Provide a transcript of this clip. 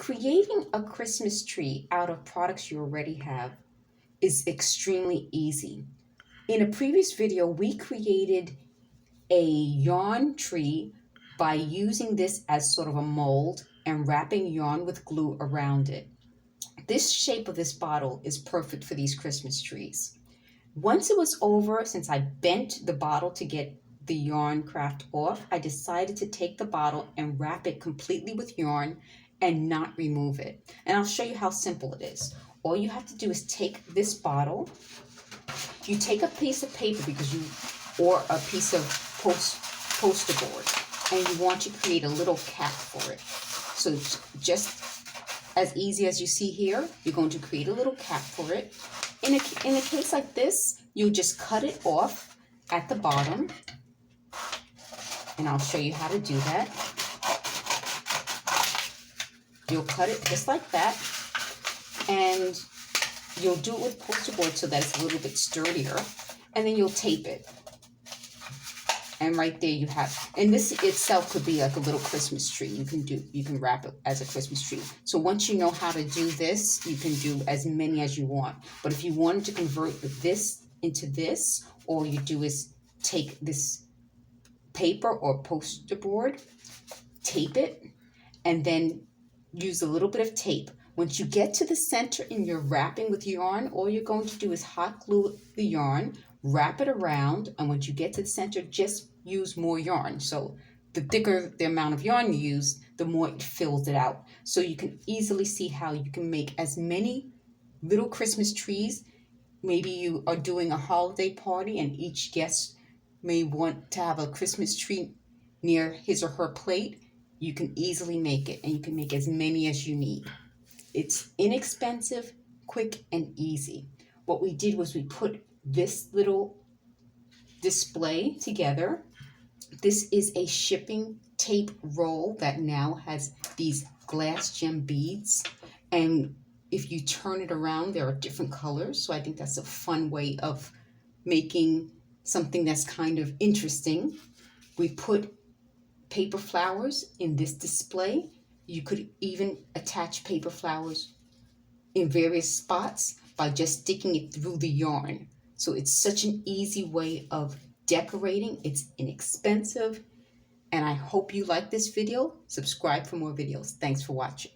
Creating a Christmas tree out of products you already have is extremely easy. In a previous video, we created a yarn tree by using this as sort of a mold and wrapping yarn with glue around it. This shape of this bottle is perfect for these Christmas trees. Once it was over, since I bent the bottle to get the yarn craft off, I decided to take the bottle and wrap it completely with yarn and not remove it. And I'll show you how simple it is. All you have to do is take this bottle, you take a piece of paper or a piece of poster board, and you want to create a little cap for it. So just as easy as you see here, you're going to create a little cap for it. In a case like this, you just cut it off at the bottom, and I'll show you how to do that. You'll cut it just like that, and you'll do it with poster board so that it's a little bit sturdier, and then you'll tape it. And right there you have, and this itself could be like a little Christmas tree. You can wrap it as a Christmas tree. So once you know how to do this, you can do as many as you want. But if you wanted to convert this into this, all you do is take this paper or poster board, tape it, and then use a little bit of tape. Once you get to the center and you're wrapping with yarn, all you're going to do is hot glue the yarn, wrap it around, and once you get to the center, just use more yarn. So the thicker the amount of yarn you use, the more it fills it out. So you can easily see how you can make as many little Christmas trees. Maybe you are doing a holiday party and each guest may want to have a Christmas tree near his or her plate. You can easily make it, and you can make as many as you need. It's inexpensive, quick, and easy. What we did was we put this little display together. This is a shipping tape roll that now has these glass gem beads, and if you turn it around, there are different colors. So I think that's a fun way of making something that's kind of interesting. We put paper flowers in this display. You could even attach paper flowers in various spots by just sticking it through the yarn. So it's such an easy way of decorating. It's inexpensive. And I hope you like this video. Subscribe for more videos. Thanks for watching.